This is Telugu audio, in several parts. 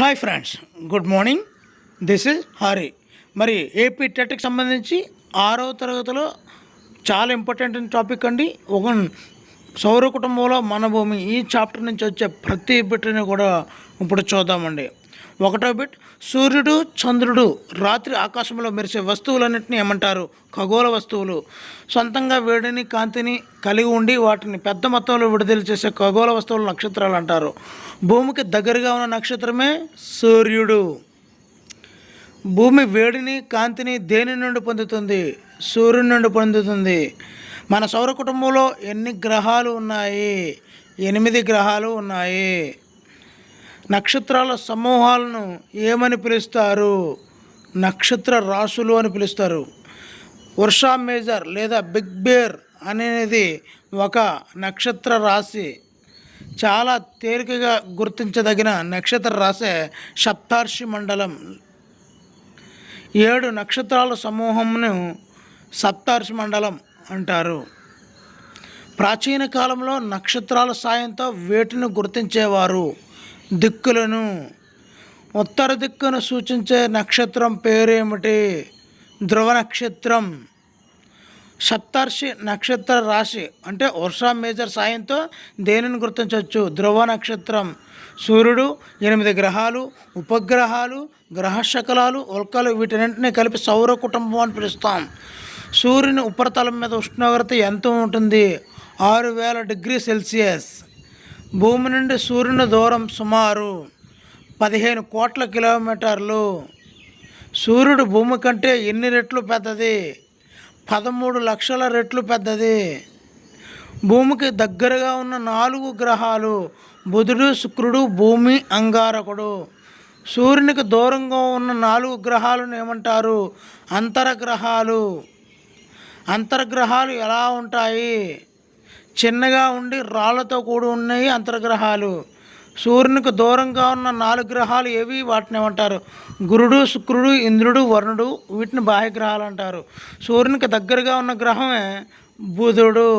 Hi friends, good morning. This is Hari. మరి ఏపీ టెట్కి సంబంధించి 6వ తరగతిలో చాలా ఇంపార్టెంట్ టాపిక్ అండి. ఒక సౌర కుటుంబంలో మన భూమి ఈ చాప్టర్ నుంచి వచ్చే ప్రతి బిట్ని కూడా ఇప్పుడు చూద్దామండి. 1వ బిట్, సూర్యుడు చంద్రుడు రాత్రి ఆకాశంలో మెరిసే వస్తువులన్నింటినీ ఏమంటారు? ఖగోళ వస్తువులు. సొంతంగా వేడిని కాంతిని కలిగి ఉండి వాటిని పెద్ద మొత్తంలో విడుదల చేసే ఖగోళ వస్తువులు నక్షత్రాలు అంటారు. భూమికి దగ్గరగా ఉన్న నక్షత్రమే సూర్యుడు. భూమి వేడిని కాంతిని దేని నుండి పొందుతుంది? సూర్యుడి నుండి పొందుతుంది. మన సౌర కుటుంబంలో ఎన్ని గ్రహాలు ఉన్నాయి? 8 గ్రహాలు ఉన్నాయి. నక్షత్రాల సమూహాలను ఏమని పిలుస్తారు? నక్షత్ర రాశులు అని పిలుస్తారు. ఉర్సా మేజర్ లేదా బిగ్ బేర్ అనేది ఒక నక్షత్ర రాశి. చాలా తేలికగా గుర్తించదగిన నక్షత్ర రాశి సప్తర్షి మండలం. 7 నక్షత్రాల సమూహంను సప్తర్షి మండలం అంటారు. ప్రాచీన కాలంలో నక్షత్రాల సాయంతో వేటిని గుర్తించేవారు? దిక్కులను. ఉత్తర దిక్కును సూచించే నక్షత్రం పేరేమిటి? ధ్రువ నక్షత్రం. సప్తర్షి నక్షత్ర రాశి అంటే ఉర్సా మేజర్ సాయంతో దేనిని గుర్తించవచ్చు? ధ్రువ నక్షత్రం. సూర్యుడు, 8 గ్రహాలు, ఉపగ్రహాలు, గ్రహ శకలాలు, ఉల్కలు వీటన్నింటినీ కలిపి సౌర కుటుంబం అని పిలుస్తాం. సూర్యుని ఉపరితలం మీద ఉష్ణోగ్రత ఎంత ఉంటుంది? 6000 డిగ్రీ సెల్సియస్. భూమి నుండి సూర్యుని దూరం సుమారు 15 కోట్ల కిలోమీటర్లు. సూర్యుడు భూమి కంటే ఎన్ని రెట్లు పెద్దది? 13 లక్షల రెట్లు పెద్దది. భూమికి దగ్గరగా ఉన్న 4 గ్రహాలు బుధుడు, శుక్రుడు, భూమి, అంగారకుడు. సూర్యునికి దూరంగా ఉన్న 4 గ్రహాలను ఏమంటారు? అంతరగ్రహాలు. అంతర్గ్రహాలు ఎలా ఉంటాయి? చిన్నగా ఉండి రాళ్లతో కూడి ఉన్నాయి అంతర్గ్రహాలు. సూర్యునికి దూరంగా ఉన్న 4 గ్రహాలు ఏవి? వాటిని ఏమంటారు? గురుడు, శుక్రుడు, ఇంద్రుడు, వరుణుడు. వీటిని బాహ్యగ్రహాలు అంటారు. సూర్యునికి దగ్గరగా ఉన్న గ్రహమే బుధుడు.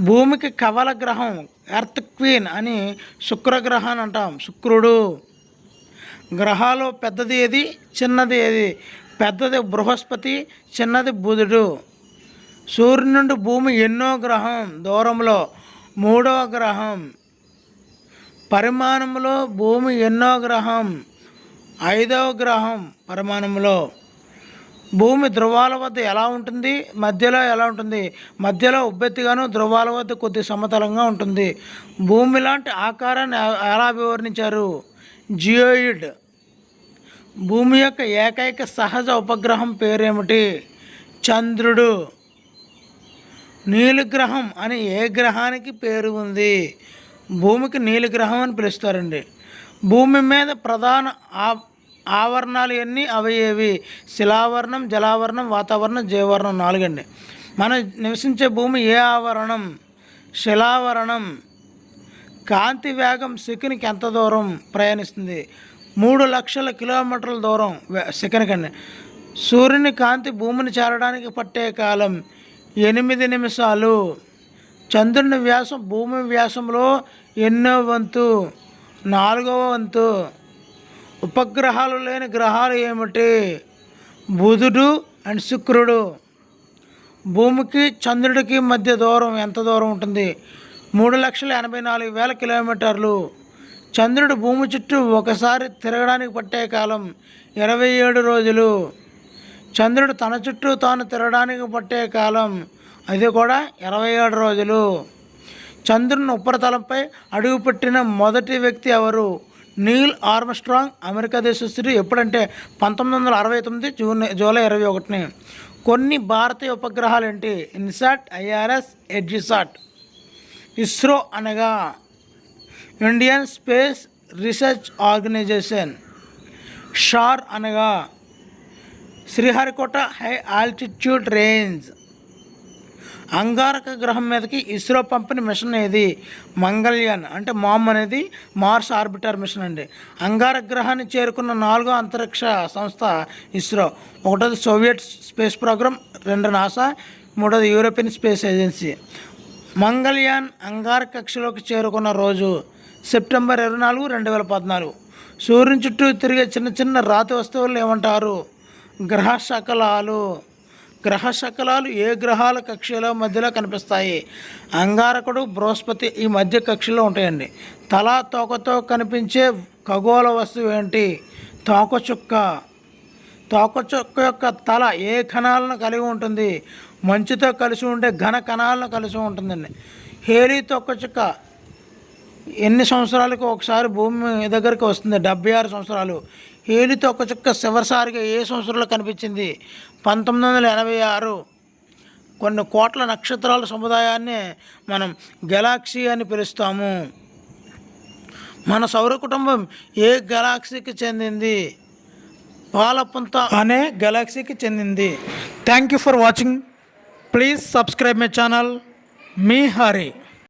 భూమికి కవల గ్రహం ఎర్త్ క్వీన్ అని శుక్రగ్రహాన్ని అంటాం. శుక్రుడు. గ్రహాలు పెద్దది ఏది? చిన్నది ఏది? పెద్దది బృహస్పతి, చిన్నది బుధుడు. సూర్యుని నుండి భూమి ఎన్నో గ్రహం? దూరంలో 3వ గ్రహం. పరిమాణంలో భూమి ఎన్నో గ్రహం? 5వ గ్రహం పరిమాణంలో. భూమి ధ్రువాల వద్ద ఎలా ఉంటుంది? మధ్యలో ఎలా ఉంటుంది? మధ్యలో ఉబ్బెత్తిగాను, ధ్రువాల వద్ద కొద్ది సమతలంగా ఉంటుంది. భూమి లాంటి ఆకారాన్ని ఎలా వివరించారు? జియోయిడ్. భూమి యొక్క ఏకైక సహజ ఉపగ్రహం పేరేమిటి? చంద్రుడు. నీలిగ్రహం అని ఏ గ్రహానికి పేరు ఉంది? భూమికి నీలిగ్రహం అని పిలుస్తారండి. భూమి మీద ప్రధాన ఆవరణాలు ఎన్ని? అవి ఏవి? శిలావరణం, జలావరణం, వాతావరణం, జీవవరణం. 4 అండి. మనం నివసించే భూమి ఏ ఆవరణం? శిలావరణం. కాంతి వేగం సెకనుకి ఎంత దూరం ప్రయాణిస్తుంది? 3 లక్షల కిలోమీటర్ల దూరం సెకనుకి అండి. సూర్యుని కాంతి భూమిని చేరడానికి పట్టే కాలం 8 నిమిషాలు. చంద్రుని వ్యాసం భూమి వ్యాసంలో ఎన్నో వంతు? 4వ వంతు. ఉపగ్రహాలు లేని గ్రహాలు ఏమిటి? బుధుడు అండ్ శుక్రుడు. భూమికి చంద్రుడికి మధ్య దూరం ఎంత దూరం ఉంటుంది? 3,84,000 కిలోమీటర్లు. చంద్రుడు భూమి చుట్టూ ఒకసారి తిరగడానికి పట్టే కాలం 27 రోజులు. చంద్రుడు తన చుట్టూ తాను తిరగడానికి పట్టే కాలం అది కూడా 27 రోజులు. చంద్రుని ఉపరితలంపై అడుగుపెట్టిన మొదటి వ్యక్తి ఎవరు? నీల్ ఆర్మ్స్ట్రాంగ్, అమెరికా దేశస్థుడు. ఎప్పుడంటే 1969 జూలై 21. కొన్ని భారతీయ ఉపగ్రహాలు ఏంటి? INSAT, IRS, EDUSAT. ఇస్రో అనగా Indian Space Research Organisation. SHAR అనగా శ్రీహరికోట హై ఆల్టిట్యూడ్ రేంజ్. అంగారక గ్రహం మీదకి ఇస్రో పంపిన మిషన్ ఏది? మంగళ్యాన్ అంటే మామ్ అనేది మార్స్ ఆర్బిటర్ మిషన్ అండి. అంగారక గ్రహాన్ని చేరుకున్న 4వ అంతరిక్ష సంస్థ ఇస్రో. 1ది సోవియట్ స్పేస్ ప్రోగ్రామ్, 2 నాసా, 3ది యూరోపియన్ స్పేస్ ఏజెన్సీ. మంగళ్యాన్ అంగారక కక్షలోకి చేరుకున్న రోజు సెప్టెంబర్ 24, 2014. సూర్యుని చుట్టూ తిరిగే చిన్న చిన్న రాతి వస్తువులు ఏమంటారు? గ్రహ శకలాలు. గ్రహ శకలాలు ఏ గ్రహాల కక్షలో మధ్యలో కనిపిస్తాయి? అంగారకుడు, బృహస్పతి ఈ మధ్య కక్షలో ఉంటాయండి. తల తోకతో కనిపించే ఖగోళ వస్తువు ఏంటి? తోకచుక్క. తోకచుక్క యొక్క తల ఏ కణాలను కలిగి ఉంటుంది? మంచుతో కలిసి ఉండే ఘన కణాలను కలిసి ఉంటుందండి. హేలీ తోకచుక్క ఎన్ని సంవత్సరాలకు ఒకసారి భూమి దగ్గరికి వస్తుంది? 76 సంవత్సరాలు. హేలీ తోకచుక్క చివరిసారిగా ఏ సంవత్సరంలో కనిపించింది? 1986. కొన్ని కోట్ల నక్షత్రాల సముదాయాన్ని మనం గెలాక్సీ అని పిలుస్తాము. మన సౌర కుటుంబం ఏ గెలాక్సీకి చెందింది? పాలపుంత అనే గెలాక్సీకి చెందింది. Thank you for watching. Please subscribe my channel. Me Hari.